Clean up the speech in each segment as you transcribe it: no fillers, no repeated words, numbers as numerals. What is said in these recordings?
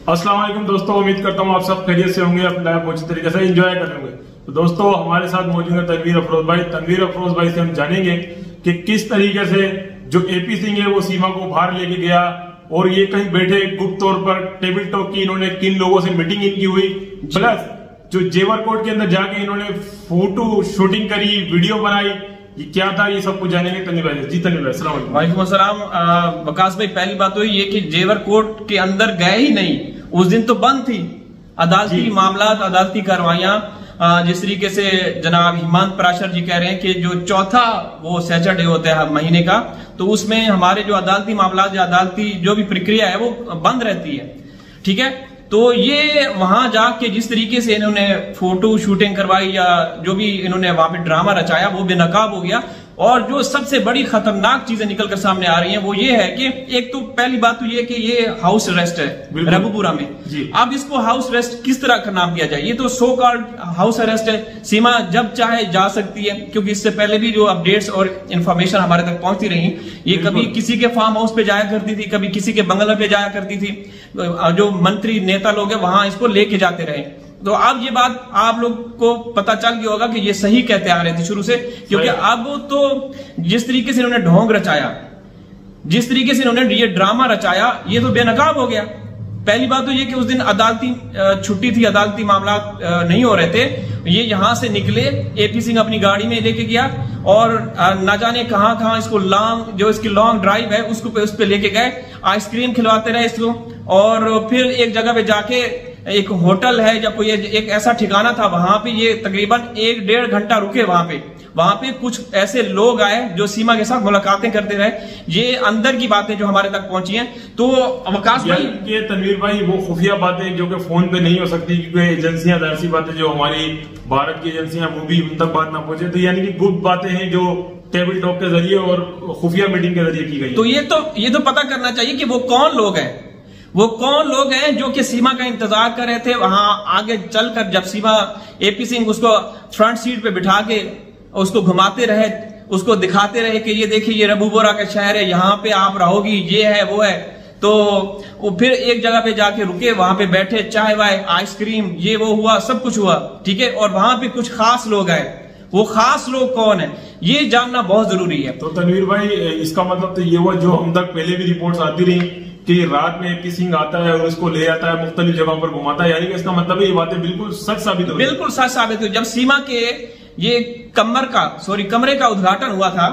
अस्सलाम वालेकुम दोस्तों, उम्मीद करता हूँ आप सब खैरियत से होंगे, अपना लाइफ अच्छी तरीके से एंजॉय कर रहे होंगे। तो दोस्तों हमारे साथ मौजूद है तनवीर अफरोज भाई। तनवीर अफरोज भाई से हम जानेंगे कि किस तरीके से जो एपी सिंह है वो सीमा को बाहर लेके गया और ये कहीं बैठे गुप्त तौर पर टेबल टॉक की इन्होंने किन लोगों से मीटिंग इनकी हुई, प्लस जो जेवर कोर्ट के अंदर जाके इन्होंने फोटो शूटिंग करी, वीडियो बनाई, ये क्या था, ये सब कुछ जानेंगे तनवीर भाई। जी तनवीर भाई अस्सलाम वालेकुम। वालेकुम अस्सलाम। वकास भाई, पहली बात तो ये कि जेवर कोर्ट के अंदर गए ही नहीं, उस दिन तो बंद थी अदालती मामलात, अदालती कार्रवाइयां। जिस तरीके से जनाब हिमांत पराशर जी कह रहे हैं कि जो चौथा वो सैटरडे होता है महीने का, तो उसमें हमारे जो अदालती मामलात या अदालती जो भी प्रक्रिया है वो बंद रहती है। ठीक है, तो ये वहां जाके जिस तरीके से इन्होंने फोटो शूटिंग करवाई या जो भी इन्होंने वहां पे ड्रामा रचाया वो बेनकाब हो गया। और जो सबसे बड़ी खतरनाक चीजें निकलकर सामने आ रही हैं वो ये है कि एक तो पहली बात तो ये कि ये हाउस अरेस्ट है रबुपुरा में। अब इसको हाउस अरेस्ट किस तरह का नाम दिया जाए? ये तो सो कॉल्ड हाउस अरेस्ट है। सीमा जब चाहे जा सकती है, क्योंकि इससे पहले भी जो अपडेट्स और इंफॉर्मेशन हमारे तक पहुंचती रही, ये कभी किसी के फार्म हाउस पे जाया करती थी, कभी किसी के बंगला पे जाया करती थी, जो मंत्री नेता लोग हैं वहां इसको लेके जाते रहे। तो अब ये बात आप लोग को पता चल गया होगा कि ये सही कहते आ रहे थे शुरू से, क्योंकि अब तो जिस तरीके से इन्होंने ढोंग रचाया, जिस तरीके से इन्होंने ये ड्रामा रचाया, ये तो बेनकाब हो गया। पहली बात तो ये कि उस दिन अदालती छुट्टी थी, अदालती मामला नहीं हो रहे थे। ये यहां से निकले, एपी सिंह अपनी गाड़ी में लेके गया और ना जाने कहां कहां इसको लॉन्ग जो इसकी लॉन्ग ड्राइव है उसको उस पे लेके गए, आइसक्रीम खिलवाते रहे इसको। और फिर एक जगह पे जाके एक होटल है या कोई एक ऐसा ठिकाना था, वहां पे ये तकरीबन 1-1.5 घंटा रुके। वहां पे कुछ ऐसे लोग आए जो सीमा के साथ मुलाकातें करते रहे। ये अंदर की बातें जो हमारे तक पहुंची हैं। तो अवकाश भाई ये तनवीर भाई वो खुफिया बातें जो कि फोन पे नहीं हो सकती, क्योंकि एजेंसियां ऐसी बातें जो हमारी भारत की एजेंसियां वो भी उन तक बात ना पहुंचे, तो यानी कि गुप्त बातें हैं जो टेबल टॉक के जरिए और खुफिया मीटिंग के जरिए की गई। तो ये तो पता करना चाहिए कि वो कौन लोग हैं, वो कौन लोग हैं जो कि सीमा का इंतजार कर रहे थे। वहां आगे चलकर जब सीमा एपी सिंह उसको फ्रंट सीट पे बिठा के उसको घुमाते रहे, उसको दिखाते रहे कि ये देखिए ये रबुपुरा का शहर है, यहाँ पे आप रहोगी, ये है वो है। तो वो फिर एक जगह पे जाके रुके, वहां पे बैठे, चाय वाय, आइसक्रीम, ये वो हुआ, सब कुछ हुआ। ठीक है, और वहां पे कुछ खास लोग आए। वो खास लोग कौन है ये जानना बहुत जरूरी है। तो तनवीर भाई इसका मतलब तो ये हुआ जो हम तक पहले भी रिपोर्ट्स आती रही कि रात में एपी सिंह आता है और उसको ले आता है, मुख्तलिफ जगहों पर घुमाता है, यानी कि इसका मतलब ये बातें बिल्कुल सच साबित हुई। बिल्कुल सच साबित हुई। जब सीमा के ये कमरे का उद्घाटन हुआ था,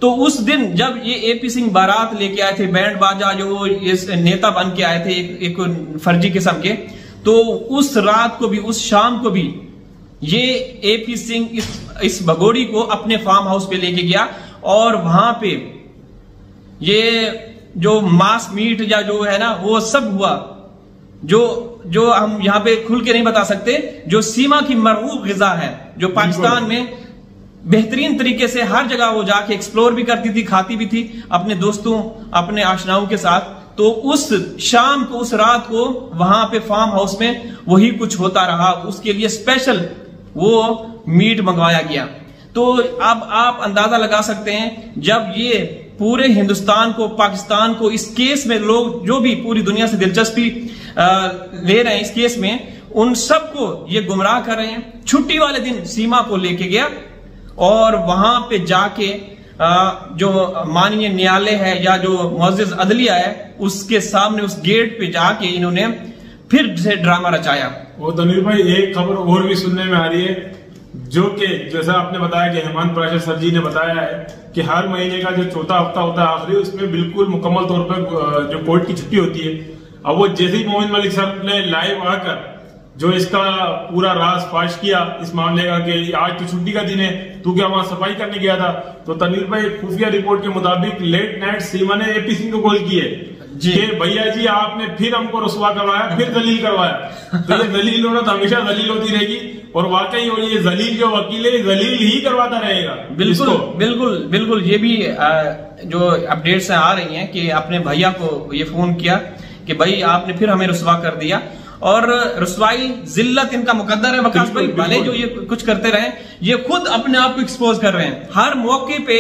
तो उस दिन जब ये एपी सिंह बारात लेके आए थे, बैंड बाजा जो इस नेता बन के आए थे एक फर्जी किस्म के, तो उस रात को भी, उस शाम को भी ये एपी सिंह इस भगोड़ी को अपने फार्म हाउस पे लेके गया और वहां पे ये जो मांस मीट या जो है ना वो सब हुआ, जो हम यहां पे खुल के नहीं बता सकते, जो सीमा की मरगूब गिजा है, जो पाकिस्तान में बेहतरीन तरीके से हर जगह वो जाके एक्सप्लोर भी करती थी, खाती भी थी अपने दोस्तों, अपने आशनाओं के साथ। तो उस शाम को, उस रात को वहां पे फार्म हाउस में वही कुछ होता रहा। उसके लिए स्पेशल वो मीट मंगवाया गया। तो अब आप अंदाजा लगा सकते हैं, जब ये पूरे हिंदुस्तान को, पाकिस्तान को इस केस में लोग जो भी पूरी दुनिया से दिलचस्पी ले रहे हैं इस केस में, उन सबको ये गुमराह कर रहे हैं। छुट्टी वाले दिन सीमा को लेके गया और वहां पे जाके जो माननीय न्यायालय है या जो मुअज़्ज़िज़ अदलिया है उसके सामने, उस गेट पे जाके इन्होंने फिर से ड्रामा रचाया। वो तनवीर भाई एक खबर और भी सुनने में आ रही है, जो कि जैसा आपने बताया कि हिमांत पराशर सर जी ने बताया है कि हर महीने का जो चौथा हफ्ता होता है आखिरी, उसमें बिल्कुल मुकम्मल तौर पर जो कोर्ट की छुट्टी होती है। अब वो जैसे ही मोमिन मलिक सर ने लाइव आकर जो इसका पूरा राज फाश किया इस मामले का कि आज तो छुट्टी का दिन है, तू क्या वहां सफाई करने गया था, तो तनवीर भाई खुफिया रिपोर्ट के मुताबिक लेट नाइट सीमा ने एपी सिंह को कॉल की है कि भैया जी आपने फिर हमको रुसवा करवाया, फिर दलील करवाया। तो ये दलील होना तो हमेशा दलील होती रहेगी, और वाकई और ये जलील जो वकील है दलील ही करवाता रहेगा। बिल्कुल बिल्कुल बिल्कुल। ये भी जो अपडेट्स आ रही हैं कि अपने भैया को ये फोन किया कि भाई आपने फिर हमें रुसवा कर दिया, और रुसवाई जिल्लत इनका मुकद्दर है वकास भाई। भले जो ये कुछ करते रहे, ये खुद अपने आप को एक्सपोज कर रहे हैं। हर मौके पे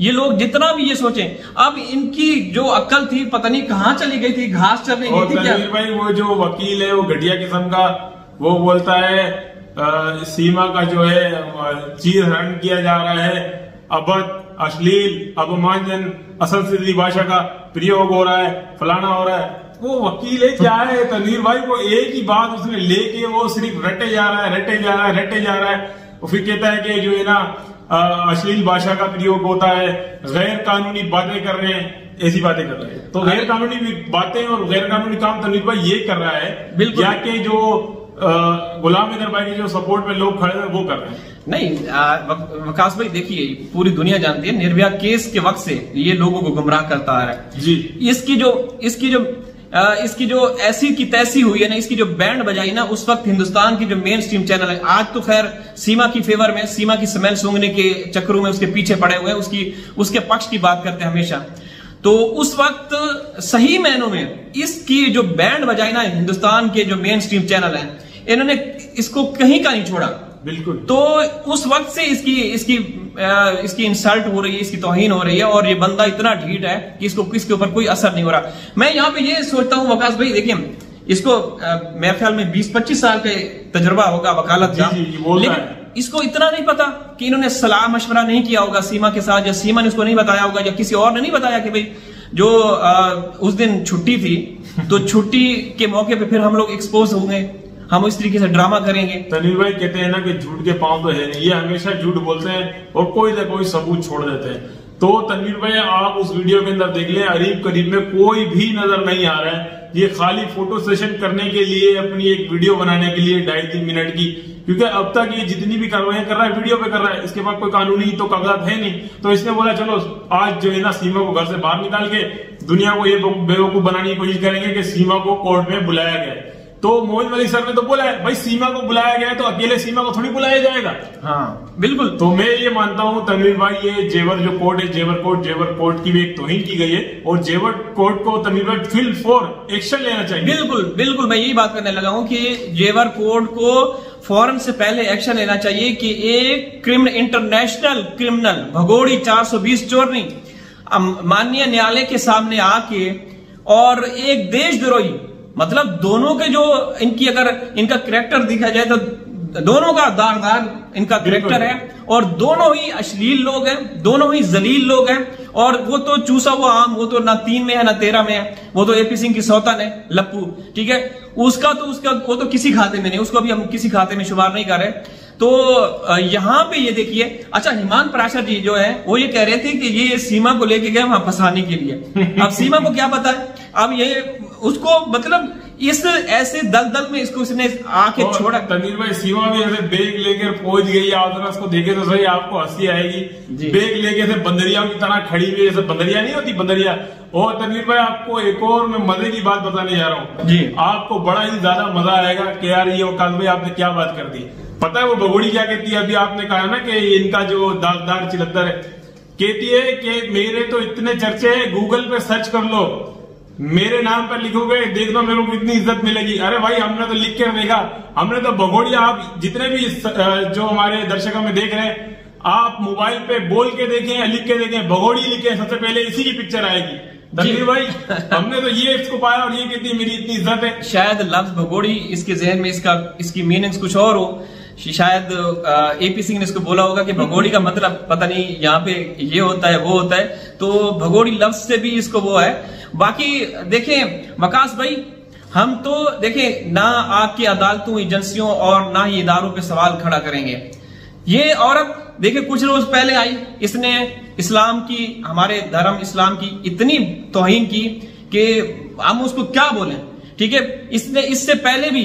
ये लोग जितना भी ये सोचें, अब इनकी जो अक्ल थी पता नहीं कहाँ चली गई थी, घास चलने गई थी क्या? भाई वो जो वकील है वो घटिया किस्म का, वो बोलता है सीमा का जो है चीर हरण किया जा रहा है, अभद्र, अश्लील, अपमानजनक, असल सिद्धि भाषा का प्रयोग हो रहा है, फलाना हो रहा है। वो वकील है क्या है तनवीर भाई, वो एक ही बात उसने लेके वो सिर्फ रटे जा रहा है, रटे जा रहा है, रटे जा रहा है। और फिर कहता है कि जो है ना अश्लील भाषा का प्रयोग होता है, गैर कानूनी बातें कर रहे हैं, ऐसी बातें कर रहे हैं। तो गैर कानूनी बातें और गैर कानूनी काम तनवीर भाई ये कर रहा है, बिल्कुल, या कि जो गुलाम हैदर भाई के जो सपोर्ट में लोग खड़े हैं वो कर रहे हैं। नहीं वकास भाई देखिए, पूरी दुनिया जानती है निर्भया केस के वक्त से ये लोगों को गुमराह करता आ रहा है जी। इसकी जो ऐसी की तैसी हुई है ना, इसकी जो बैंड बजाई ना, उस वक्त हिंदुस्तान की जो मेन स्ट्रीम चैनल है, आज तो खैर सीमा की फेवर में, सीमा की स्मेल सूंघने के चक्करों में उसके पीछे पड़े हुए हैं, उसके पक्ष की बात करते हैं हमेशा। तो उस वक्त सही मायनों में इसकी जो बैंड बजाई ना हिंदुस्तान के जो मेन स्ट्रीम चैनल है, इन्होंने इसको कहीं का नहीं छोड़ा, बिल्कुल। तो उस वक्त से इसकी इंसल्ट हो रही है, इसकी तौहीन हो रही है, और ये बंदा इतना ढीठ है कि इसके ऊपर कोई असर नहीं हो रहा। मैं यहाँ पे ये सोचता हूँ वकास भाई, देखिए इसको मेरे ख्याल में 20-25 साल का तजुर्बा होगा वकालत का, लेकिन इसको इतना नहीं पता कि इन्होंने सलाह मशवरा नहीं किया होगा सीमा के साथ, या सीमा ने उसको नहीं बताया होगा, या किसी और ने नहीं बताया कि भाई जो उस दिन छुट्टी थी तो छुट्टी के मौके पे फिर हम लोग एक्सपोज होंगे, हम इस तरीके से ड्रामा करेंगे। तनवीर भाई कहते हैं ना कि झूठ के पांव तो है नहीं, ये हमेशा झूठ बोलते हैं और कोई ना कोई सबूत छोड़ देते हैं। तो तनवीर भाई आप उस वीडियो के अंदर देख लें, करीब करीब में कोई भी नजर नहीं आ रहा है। ये खाली फोटो सेशन करने के लिए, अपनी एक वीडियो बनाने के लिए 2.5-3 मिनट की, क्योंकि अब तक ये जितनी भी कार्रवाई कर रहा है वीडियो पे कर रहा है, इसके बाद कोई कानूनी तो कागजात है नहीं। तो इसने बोला चलो आज जो है ना सीमा को घर से बाहर निकाल के दुनिया को ये बेवकूफ बनाने की कोशिश करेंगे कि सीमा को कोर्ट में बुलाया गया। तो मोहन अली सर ने तो बोला है भाई सीमा को बुलाया गया है तो अकेले सीमा को थोड़ी बुलाया जाएगा। हाँ बिल्कुल। तो मैं ये मानता हूँ तनवीर भाई, ये जेवर जो कोर्ट है, जेवर कोर्ट की भी एक तौहीन की गई है, और जेवर कोर्ट को तनवीर भाई फील्ड फॉर एक्शन लेना चाहिए। बिल्कुल बिल्कुल, मैं यही बात करने लगा हूँ कि जेवर कोर्ट को फौरन से पहले एक्शन लेना चाहिए कि एक इंटरनेशनल क्रिमिनल भगोड़ी 420 चोरनी माननीय न्यायालय के सामने आके, और एक देशद्रोही, मतलब दोनों के जो इनकी अगर इनका करैक्टर देखा जाए तो दोनों का दागदार इनका करैक्टर है, और दोनों ही अश्लील लोग हैं, दोनों ही जलील लोग हैं। और वो तो चूसा हुआ आम, वो तो ना 3 में है ना 13 में है, वो तो एपी सिंह की सौतन है, लप्पू, ठीक है, उसका वो तो किसी खाते में नहीं, उसको भी हम किसी खाते में शुमार नहीं कर रहे। तो यहाँ पे ये देखिए, अच्छा हिमांत पराशर जी जो है वो ये कह रहे थे कि ये सीमा को लेके गए वहां फंसाने के लिए। अब सीमा को क्या पता है, अब ये उसको मतलब इस ऐसे दलदल में इसको इसने आके छोड़ा। तनवीर भाई सीमा भी ऐसे बैग लेकर पहुंच गई, आप जरा उसको देखे तो सही, आपको हंसी आएगी। बैग लेके से बंदरिया की तरह खड़ी हुई, जैसे बंदरिया नहीं होती बंदरिया। और तनवीर भाई आपको एक और मैं मजे की बात बताने जा रहा हूँ जी, आपको बड़ा ही ज्यादा मजा आएगा कि यार ये वकास भाई आपने क्या बात कर दी। पता है वो भगोड़ी क्या कहती है, अभी आपने कहा ना कि इनका जो दागदार चिलद्दर है, कहती है कि मेरे तो इतने चर्चे हैं, गूगल पे सर्च कर लो, मेरे नाम पर लिखोगे देख लो मेरे को कितनी इज्जत मिलेगी। अरे भाई हमने तो लिख कर देखा, हमने तो भगोड़िया, आप जितने भी जो हमारे दर्शक में देख रहे हैं, आप मोबाइल पे बोल के देखें, लिख के देखें, भगोड़ी लिखें, सबसे पहले इसी की पिक्चर आएगी। तनवीर भाई हमने तो ये इसको पाया और ये कहती है मेरी इतनी इज्जत है। शायद लफ्ज भगोड़ी इसके जहन में इसकी मीनिंग्स कुछ और हो, शायद एपी सिंह ने इसको बोला होगा कि भगोड़ी का मतलब पता नहीं यहाँ पे ये होता है वो होता है, तो भगोड़ी लफ्ज से भी इसको वो है। बाकी देखें वकास भाई, हम तो देखें ना आपकी अदालतों, एजेंसियों और ना ही इदारों पे सवाल खड़ा करेंगे। ये औरत देखिए कुछ रोज पहले आई, इसने इस्लाम की, हमारे धर्म इस्लाम की इतनी तौहीन की कि हम उसको क्या बोलें, ठीक है। इसने इससे पहले भी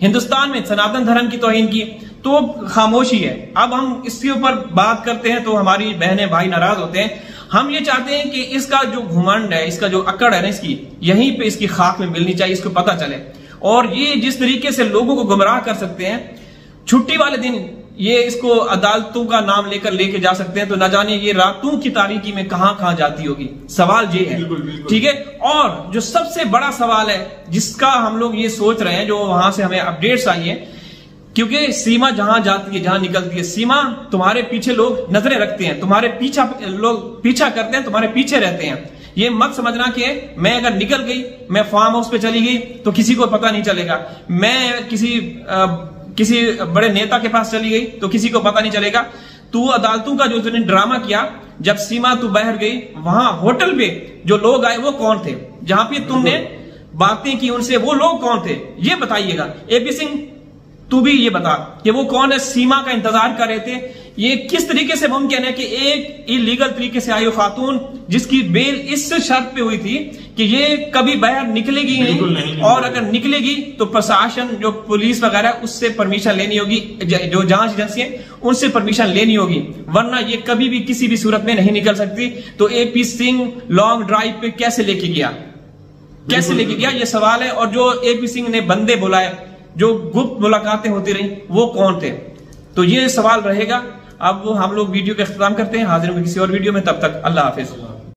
हिंदुस्तान में सनातन धर्म की तौहीन की, तो खामोशी है। अब हम इसके ऊपर बात करते हैं तो हमारी बहनें भाई नाराज होते हैं। हम ये चाहते हैं कि इसका जो घुमंड है, इसका जो अकड़ है ना, इसकी यहीं पे इसकी खाक में मिलनी चाहिए, इसको पता चले। और ये जिस तरीके से लोगों को गुमराह कर सकते हैं, छुट्टी वाले दिन ये इसको अदालतों का नाम लेके जा सकते हैं, तो न जाने ये रातों की तारीकी में कहां जाती होगी। सवाल ये है, ठीक है। और जो सबसे बड़ा सवाल है जिसका हम लोग ये सोच रहे हैं, जो वहां से हमें अपडेट्स आई है क्योंकि सीमा जहां जाती है, जहां निकलती है सीमा, तुम्हारे पीछे लोग नजरें रखते हैं, तुम्हारे लोग पीछा करते हैं, तुम्हारे पीछे रहते हैं। ये मत समझना कि मैं अगर निकल गई, मैं फार्म हाउस पे चली गई तो किसी को पता नहीं चलेगा, मैं किसी बड़े नेता के पास चली गई तो किसी को पता नहीं चलेगा। तू अदालतों का जो तूने ड्रामा किया, जब सीमा तू बाहर गई, वहां होटल पे जो लोग आए वो कौन थे, जहां पे तुमने बातें की उनसे, वो लोग कौन थे, ये बताइएगा। एपी सिंह तू भी ये बता कि वो कौन है, सीमा का इंतजार कर रहे थे। ये किस तरीके से मुमकिन है कि एक इलीगल तरीके से आई खातून जिसकी बेल इस शर्त पे हुई थी कि ये कभी बाहर निकलेगी नहीं, और अगर निकलेगी तो प्रशासन जो पुलिस वगैरह उससे परमिशन लेनी होगी, जो जांच एजेंसी है उनसे परमिशन लेनी होगी, वरना ये कभी भी किसी भी सूरत में नहीं निकल सकती। तो एपी सिंह लॉन्ग ड्राइव पे कैसे लेके गया, कैसे लेके गया, ये सवाल है। और जो एपी सिंह ने बंदे बुलाए, जो गुप्त मुलाकातें होती रही, वो कौन थे, तो ये सवाल रहेगा। अब हम लोग वीडियो का इख्तिताम करते हैं, हाजिर होंगे किसी और वीडियो में, तब तक अल्लाह हाफिज।